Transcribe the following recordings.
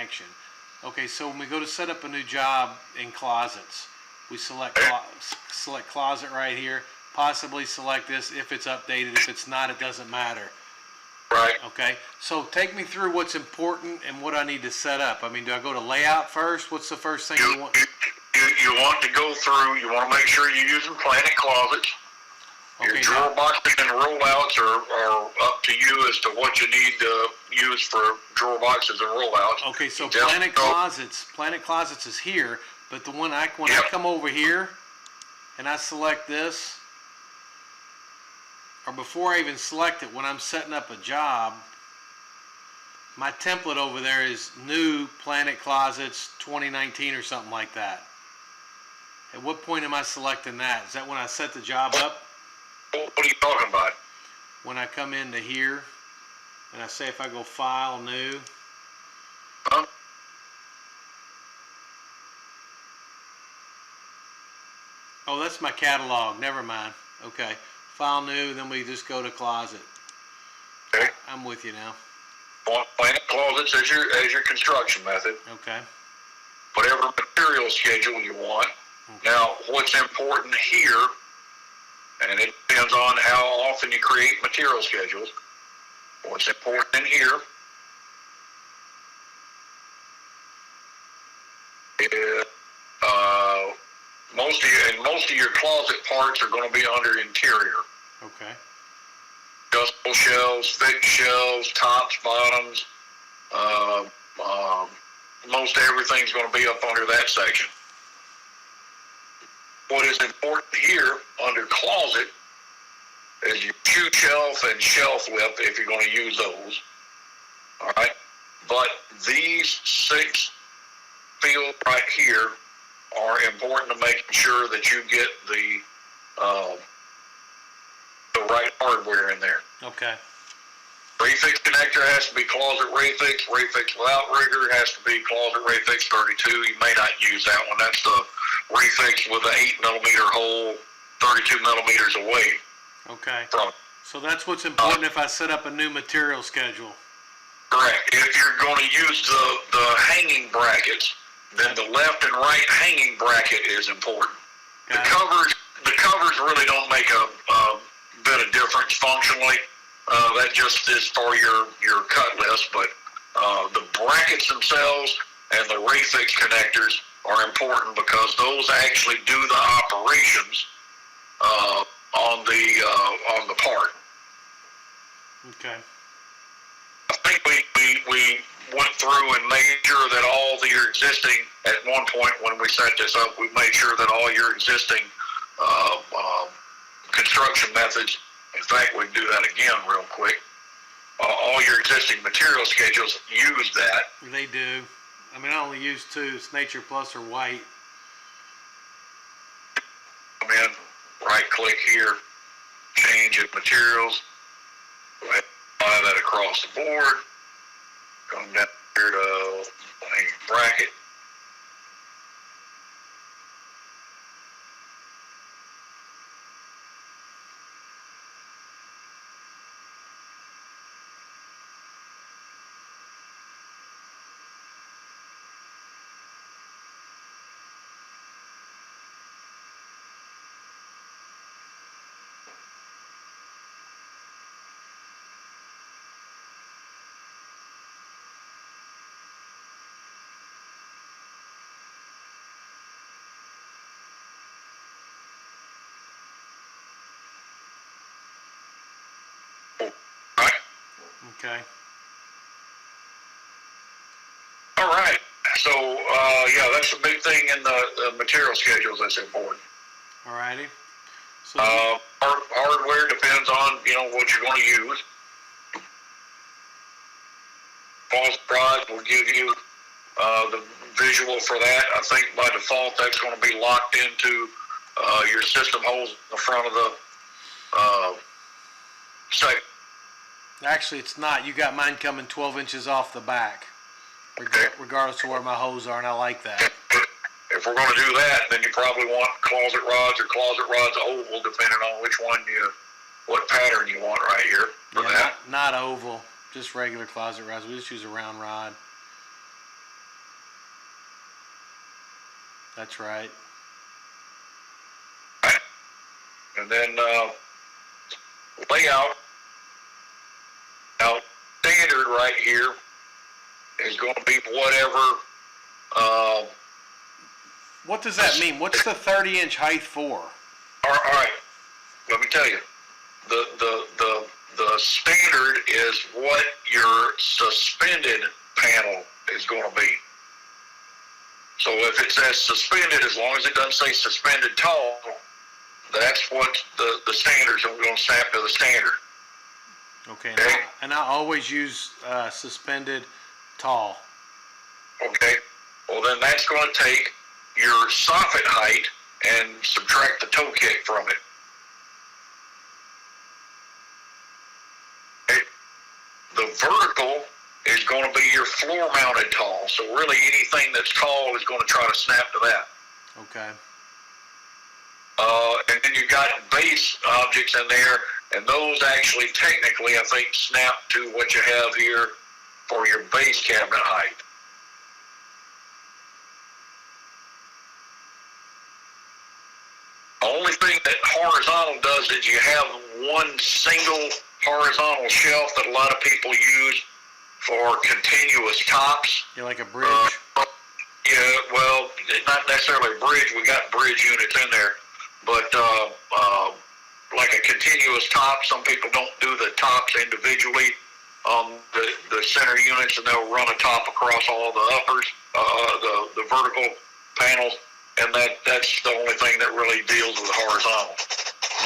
action. Okay, so when we go to set up a new job in closets, we select closet right here, possibly select this if it's updated. If it's not, it doesn't matter. Right. Okay, so take me through what's important and what I need to set up. I mean, do I go to layout first? What's the first thing you want? You want to go through, you want to make sure you're using Planet Closets. Okay, your drawer boxes and rollouts are up to you as to what you need to use for drawer boxes and rollouts. Okay, so Planet Closets is here, but the one when I come over here and I select this, or before I even select it, when I'm setting up a job, my template over there is new Planet Closets 2019 or something like that. At what point am I selecting that? Is that when I set the job up? What are you talking about? When I come into here and I say if I go File, New. Huh? Oh, that's my catalog. Never mind. Okay. File, New, then we just go to Closet. Okay. I'm with you now. Planet Closets as your construction method. Okay. Whatever material schedule you want. Okay. Now, what's important here, and it depends on how often you create material schedules, what's important in here is most of your closet parts are going to be under interior. Okay. Adjustable shelves, fixed shelves, tops, bottoms. Most everything's going to be up under that section. What is important here under closet is your shoe shelf and shelf lip if you're going to use those. All right. But these 6 fields right here are important to making sure that you get the right hardware in there. Okay. Refix connector has to be closet Refix. Refix without rigger has to be closet Refix 32. You may not use that one. That's the Refix with an 8mm hole 32 millimeters away. Okay. From. So that's what's important if I set up a new material schedule. Correct. If you're going to use the hanging brackets, then the left and right hanging bracket is important. The covers really don't make a bit of difference functionally. That just is for your cut list, but the brackets themselves and the Refix connectors are important because those actually do the operations on the part. Okay. I think we went through and made sure that all your existing, at one point when we set this up, we made sure that all your existing construction methods, in fact, we can do that again real quick, all your existing material schedules use that. They do. I mean, I only use 2. It's Nature Plus or White. Come in, right click here, change in materials, go ahead and apply that across the board, come down here to bracket. Okay. All right. So, yeah, that's the big thing in the material schedules that's important. All righty. So hardware depends on, what you're going to use. False rods will give you the visual for that. I think by default that's going to be locked into your system holes in the front of the segment. actually, it's not. You got mine coming 12 inches off the back, regardless of where my hose are, and I like that. If we're going to do that, then you probably want closet rods or closet rods oval, depending on which one what pattern you want right here for that. Not oval, just regular closet rods. We just use a round rod. That's right. And then layout. Now, standard right here is going to be whatever. What does that mean? What's the 30-inch height for? All right. Let me tell you. The standard is what your suspended panel is going to be. So if it says suspended, as long as it doesn't say suspended tall, that's what the standards are going to snap to the standard. Okay, and I always use suspended tall. Okay. Well, then that's going to take your soffit height and subtract the toe kick from it. Okay. The vertical is going to be your floor mounted tall. So really anything that's tall is going to try to snap to that. Okay. And then you got base objects in there, and those actually technically I think snap to what you have here for your base cabinet height. The only thing that horizontal does is you have one single horizontal shelf that a lot of people use for continuous tops. Yeah, like a bridge. Yeah, well, not necessarily a bridge. We got bridge units in there, but like a continuous top. Some people don't do the tops individually on the center units, and they'll run a top across all the uppers, the vertical panels, and that's the only thing that really deals with horizontal.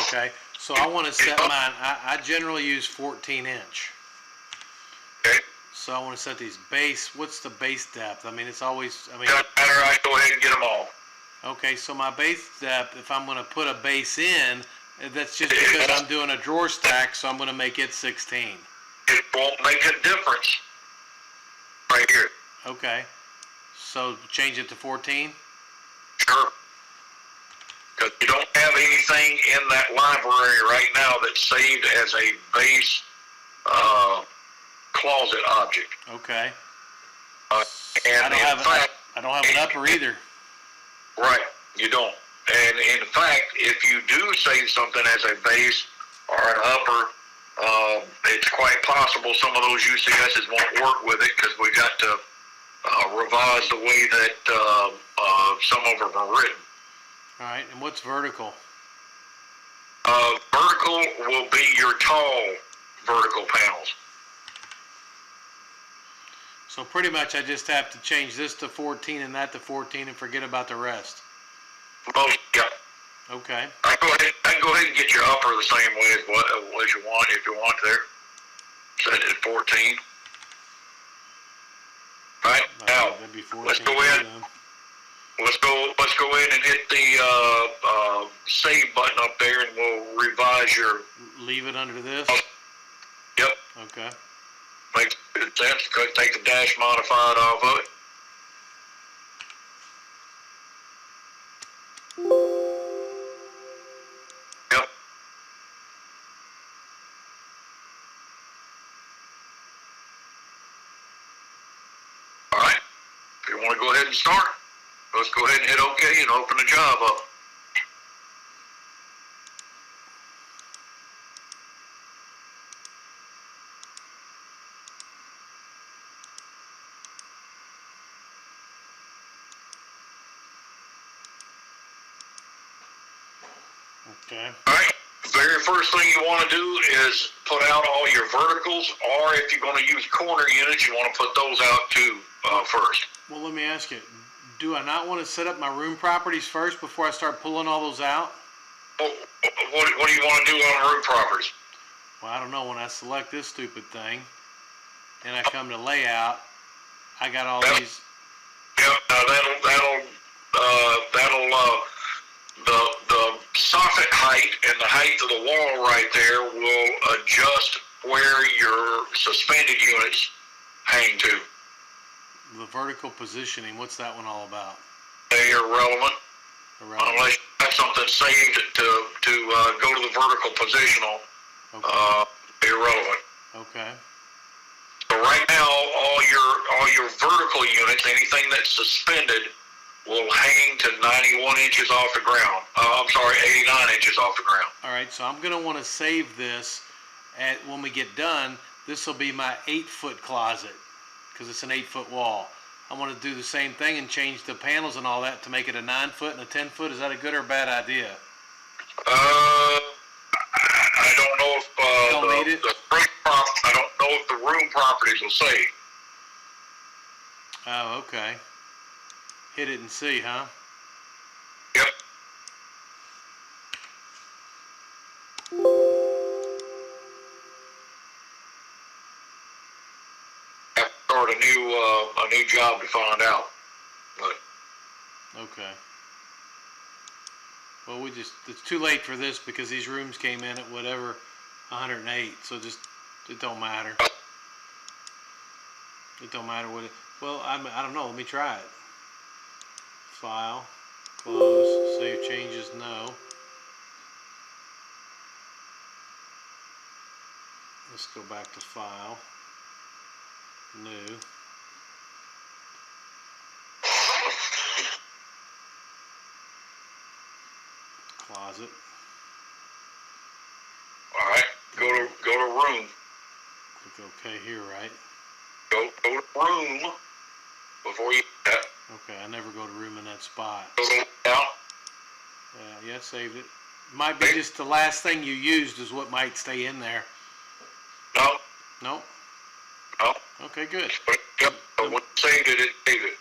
Okay, so I want to set mine. I generally use 14-inch. Okay. So I want to set these base. What's the base depth? I mean, it's always. I mean. Doesn't matter. I go ahead and get them all. Okay, so my base depth, if I'm going to put a base in, that's just because I'm doing a drawer stack, so I'm going to make it 16. It won't make a difference. Right here. Okay, so change it to 14? Sure. Because you don't have anything in that library right now that's saved as a base closet object. Okay. And I don't have an upper either. Right, you don't. And in fact, if you do save something as a base or an upper, it's quite possible some of those UCSs won't work with it because we got to revise the way that some of them are written. All right, and what's vertical? Vertical will be your tall vertical panels. So pretty much I just have to change this to 14 and that to 14 and forget about the rest. Most, yeah. Okay. I can go ahead and get your upper the same way as you want, if you want there. Set it at 14. All right, now, that'd be 14 let's go in. Let's go in and hit the save button up there, and we'll revise your. Leave it under this? Yep. Okay. Makes good sense. Take the dash modified off of it. Yep. All right. If you want to go ahead and start, let's go ahead and hit OK and open the job up. Okay. All right. Very first thing you want to do is put out all your verticals, or if you're going to use corner units, you want to put those out too first. Well, let me ask you, do I not want to set up my room properties first before I start pulling all those out? Well, what do you want to do on room properties? Well, I don't know. When I select this stupid thing and I come to layout, I got all these. Yep. Now the soffit height and the height of the wall right there will adjust where your suspended units hang to. The vertical positioning, what's that one all about? They are relevant. Unless you have something saved to go to the vertical positional, okay. Irrelevant. Okay. So right now, all your vertical units, anything that's suspended, will hang to 91 inches off the ground. I'm sorry, 89 inches off the ground. All right, so I'm gonna want to save this when we get done. This will be my 8-foot closet because it's an 8-foot wall. I want to do the same thing and change the panels and all that to make it a 9-foot and a 10-foot. Is that a good or a bad idea? I don't know if I don't know if the room properties will say. Oh, okay. Hit it and see, huh? Yep. I have to start a new job to find out. But Okay. Well, it's too late for this because these rooms came in at whatever, 108, so it don't matter. It don't matter what it, well, I don't know, let me try it. File, close, save changes, no. Let's go back to file, new. Closet. all right, go to room. Click OK here, right? Go to room before you do that. Okay, I never go to room in that spot. Go down. Yeah, it saved it. Might be just the last thing you used is what might stay in there. No. Nope. No. Okay, good. Yep. When you saved it, it saved it.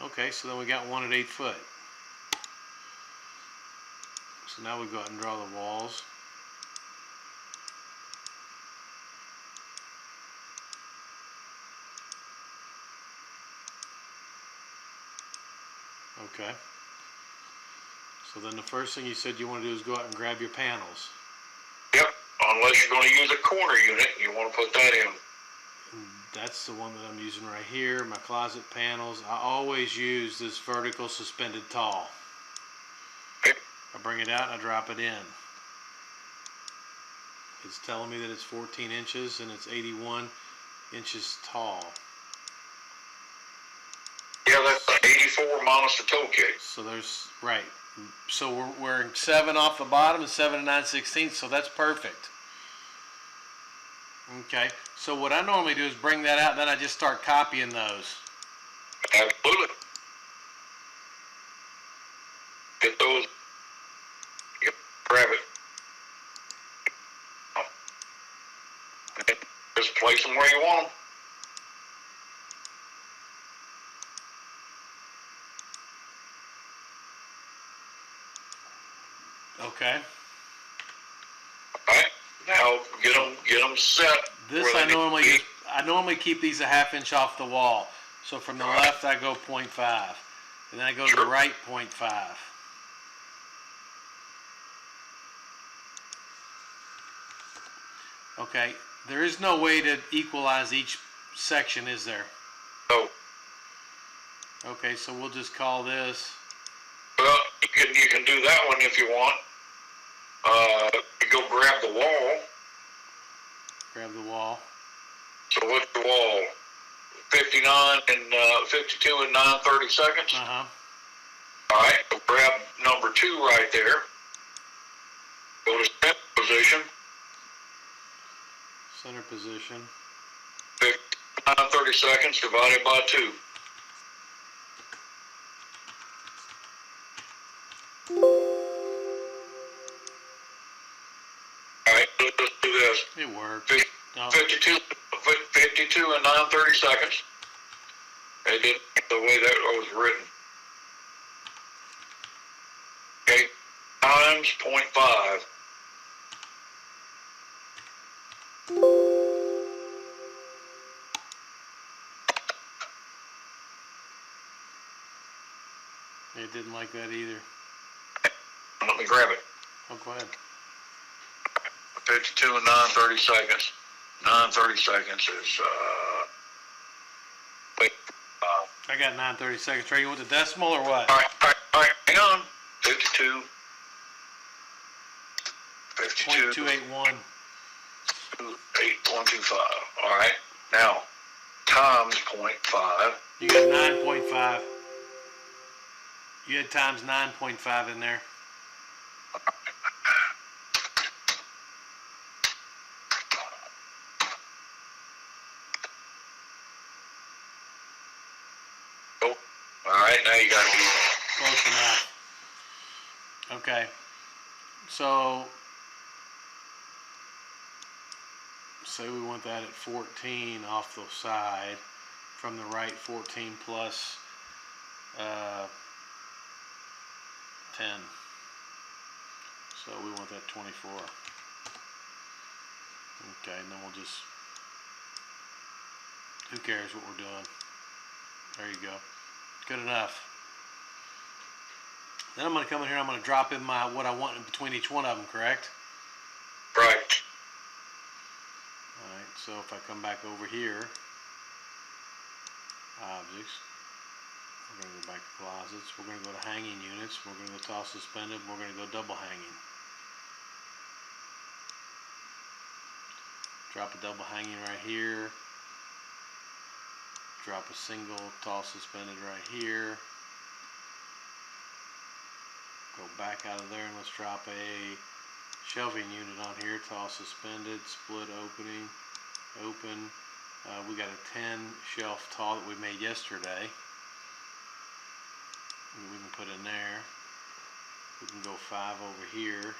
Okay, so then we got one at 8 foot. So now we go out and draw the walls. Okay. So then the first thing you said you want to do is go out and grab your panels. Yep. Unless you're going to use a corner unit, you want to put that in. And that's the one that I'm using right here, my closet panels. I always use this vertical suspended tall. Okay. I bring it out and I drop it in. It's telling me that it's 14 inches and it's 81 inches tall. Yeah, that's 84 minus the toe kick. So there's, right. So we're 7 off the bottom and 7 9/16, so that's perfect. Okay, so what I normally do is bring that out and then I just start copying those. Absolutely. Get those. Yep. Grab it. Just place them where you want them. Okay. All right. Now get them set. This I normally keep these a 1/2 inch off the wall. So from the left I go 0.5, and then I go to the right 0.5. Okay. There is no way to equalize each section, is there? No. Okay, so we'll just call this. Well, you can do that one if you want. You go grab the wall. Grab the wall. So what's the wall? 59 and 52 and 9/32. Uh-huh. All right. So grab number 2 right there. Go to step position. Center position. 9/32 divided by 2. All right, let's do this. It worked. 52 and 9/32. They did the way that was written. Okay, times 0.5. It didn't like that either. Let me grab it. Oh, go ahead. 52 and 9/32. 9/32 is I got 9/32. Trey, you want the decimal or what? all right, hang on. 52. 52. 0.281. 8125. All right. Now, times 0.5. You got 9.5. You had times 9.5 in there. Oh, all right, now you got it. Close enough. Okay. So, say we want that at 14 off the side. From the right, 14 plus 10. So we want that 24. Okay, and then we'll just, who cares what we're doing? There you go. Good enough. Then I'm going to come in here, I'm going to drop in my what I want in between each one of them, correct? Right. Alright, so if I come back over here, objects, we're going to go back to closets, we're going to go to hanging units, we're going to go tall suspended, we're going to go double hanging. Drop a double hanging right here, drop a single tall suspended right here, go back out of there and let's drop a shelving unit on here, tall suspended, split opening, open. We got a 10 shelf tall that we made yesterday. We can put in there. We can go 5 over here.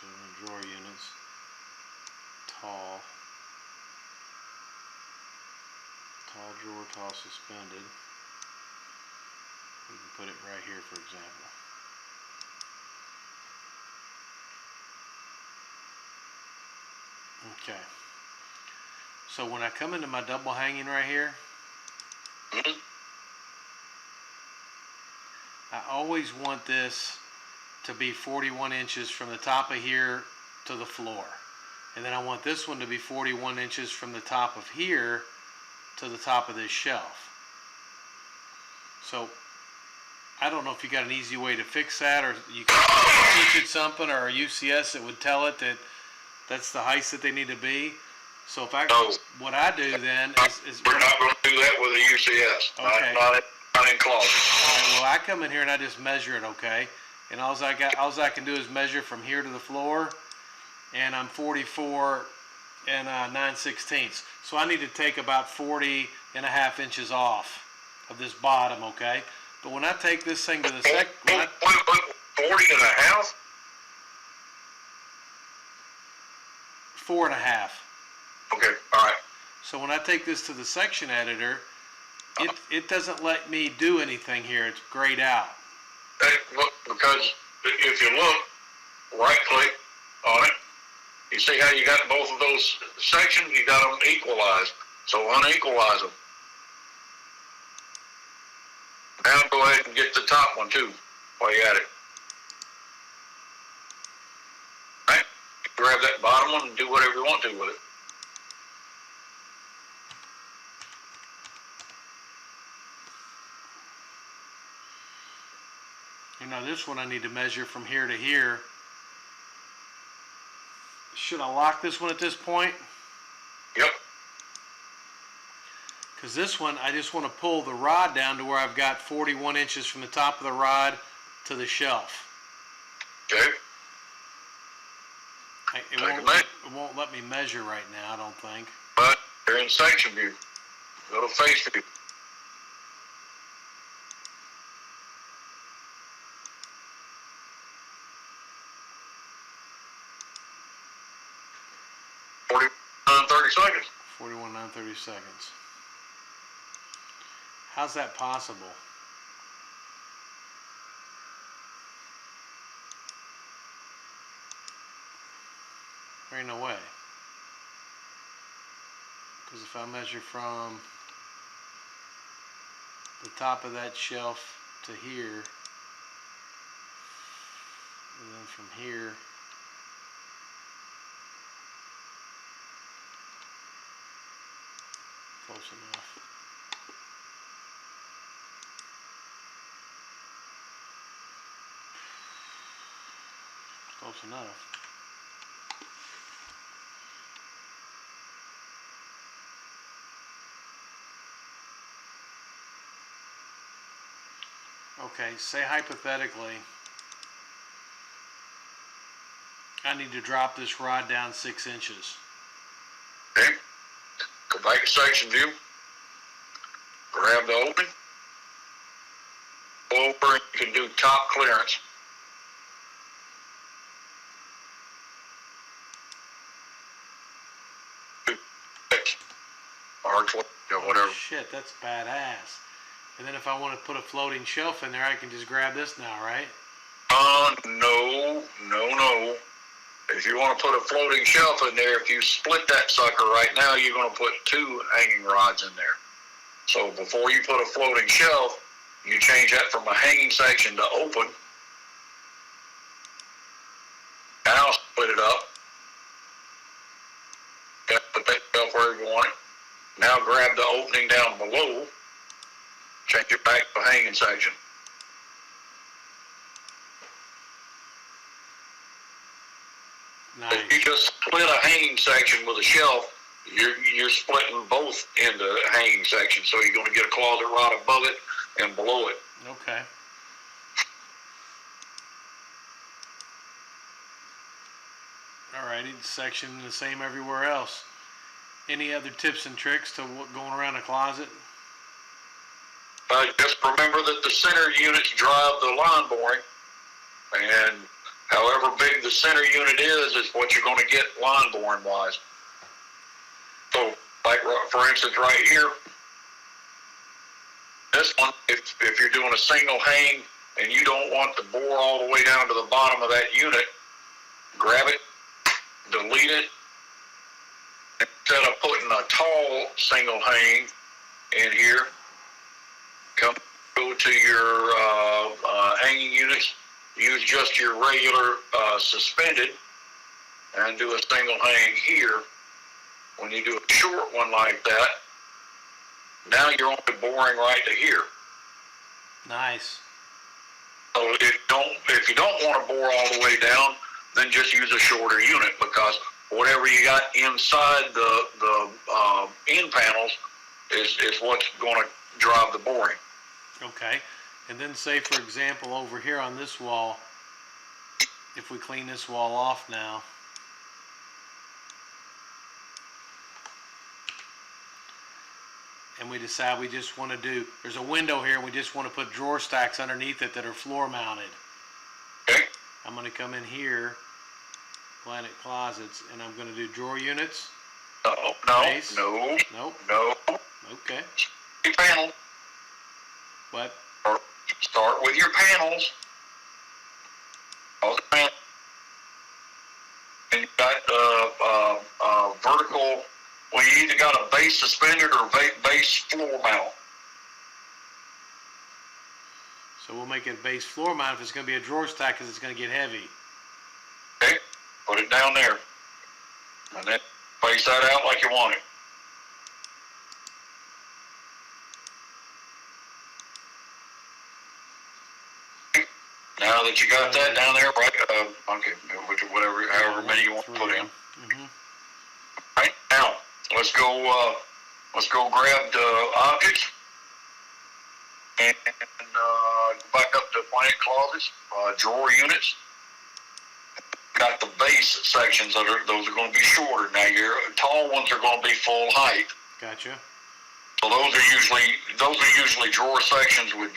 Shelving drawer units. Tall drawer, tall suspended. We can put it right here, for example. Okay. So when I come into my double hanging right here, I always want this to be 41 inches from the top of here to the floor. And then I want this one to be 41 inches from the top of here to the top of this shelf. So I don't know if you got an easy way to fix that, or you can teach it something, or a UCS that would tell it that that's the height that they need to be. So if I, No. what I do then is We're not going to do that with a UCS. Okay. Not in closet. Alright, well I come in here and I just measure it, okay? And all I can do is measure from here to the floor, and I'm 44 and 9/16. So I need to take about 40.5 inches off of this bottom, okay? But when I take this thing to the 40 and a half? 4.5. Okay, all right. So when I take this to the section editor, it doesn't let me do anything here. It's grayed out. Because if you look, right click on it, you see how you got both of those sections, you got them equalized. So unequalize them. Now go ahead and get the top one too, while you're at it. All right, grab that bottom one and do whatever you want to with it. You know, this one I need to measure from here to here. Should I lock this one at this point? Yep. Because this one, I just want to pull the rod down to where I've got 41 inches from the top of the rod to the shelf. Okay. It won't let me measure right now, I don't think. But you're in section view. Go to face view. $41.30. 41.930 seconds. How's that possible? There ain't no way. Because if I measure from the top of that shelf to here, and then from here, close enough. Close enough. Okay, say hypothetically, I need to drop this rod down 6 inches. Okay. Go back to section view. Grab the opening. Go over and you can do top clearance. Or whatever. Oh, shit, that's badass. And then if I want to put a floating shelf in there, I can just grab this now, right? No. If you want to put a floating shelf in there, if you split that sucker right now, you're going to put 2 hanging rods in there. So before you put a floating shelf, you change that from a hanging section to open. Now split it up. Put that shelf where you want it. Now grab the opening down below. Change it back to a hanging section. Nice. If you just split a hanging section with a shelf, you're splitting both into hanging sections. So you're going to get a closet rod above it and below it. Okay. Alrighty, section the same everywhere else. Any other tips and tricks to going around a closet? Just remember that the center units drive the line boring, and however big the center unit is what you're going to get line boring wise. So, like for instance, right here, this one, if you're doing a single hang and you don't want to bore all the way down to the bottom of that unit, grab it, delete it. Instead of putting a tall single hang in here, go to your hanging units, use just your regular suspended, and do a single hang here. When you do a short one like that, now you're only boring right to here. Nice. So if you don't want to bore all the way down, then just use a shorter unit, because whatever you got inside the end panels is what's going to drive the boring. Okay. And then say, for example, over here on this wall, if we clean this wall off now, and we decide we just want to do, there's a window here and we just want to put drawer stacks underneath it that are floor mounted. Okay. I'm going to come in here, Planet Closets, and I'm going to do drawer units. No. Nope. No. Okay. Your panel. What? Start with your panels. And you got vertical. Well, you either got a base suspended or base floor mount. So we'll make it base floor mount if it's going to be a drawer stack, because it's going to get heavy. Okay. Put it down there. And then face that out like you want it. Now that you got that down there, right? Okay, whatever, however many you want to put in. Mm-hmm. Right now, let's go grab the objects and go back up to Planet Closets, drawer units. Got the base sections those are going to be shorter. Now your tall ones are going to be full height. Gotcha. So those are usually drawer sections with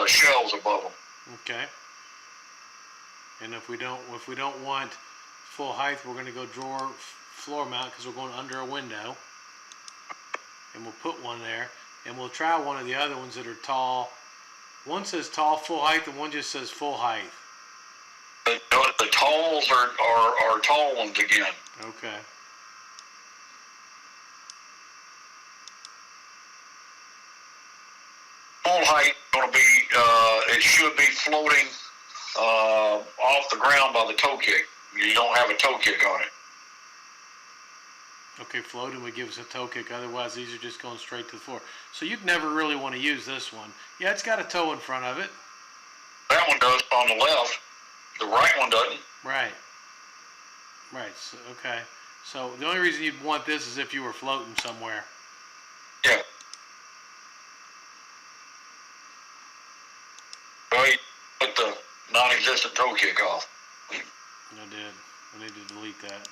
shelves above them. Okay. And if we don't want full height, we're going to go drawer floor mount, because we're going under a window. And we'll put one there, and we'll try one of the other ones that are tall. One says tall full height, and one just says full height. The talls are tall ones again. Okay. Full height going to be it should be floating off the ground by the toe kick. You don't have a toe kick on it. Okay, floating would give us a toe kick. Otherwise, these are just going straight to the floor. So you'd never really want to use this one. Yeah, it's got a toe in front of it. That one does on the left. The right one doesn't. Right. Right. So, okay. So the only reason you'd want this is if you were floating somewhere. Yeah. non-existent toe kickoff. I did. I need to delete that.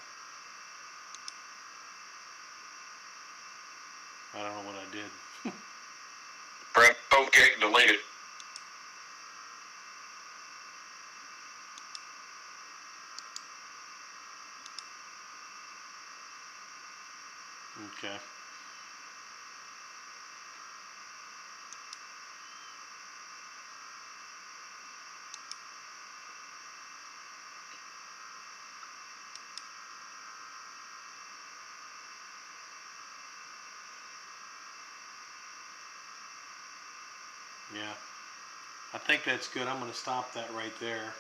I don't know what I did. Press toe kick and delete it. Okay. Yeah. I think that's good. I'm going to stop that right there.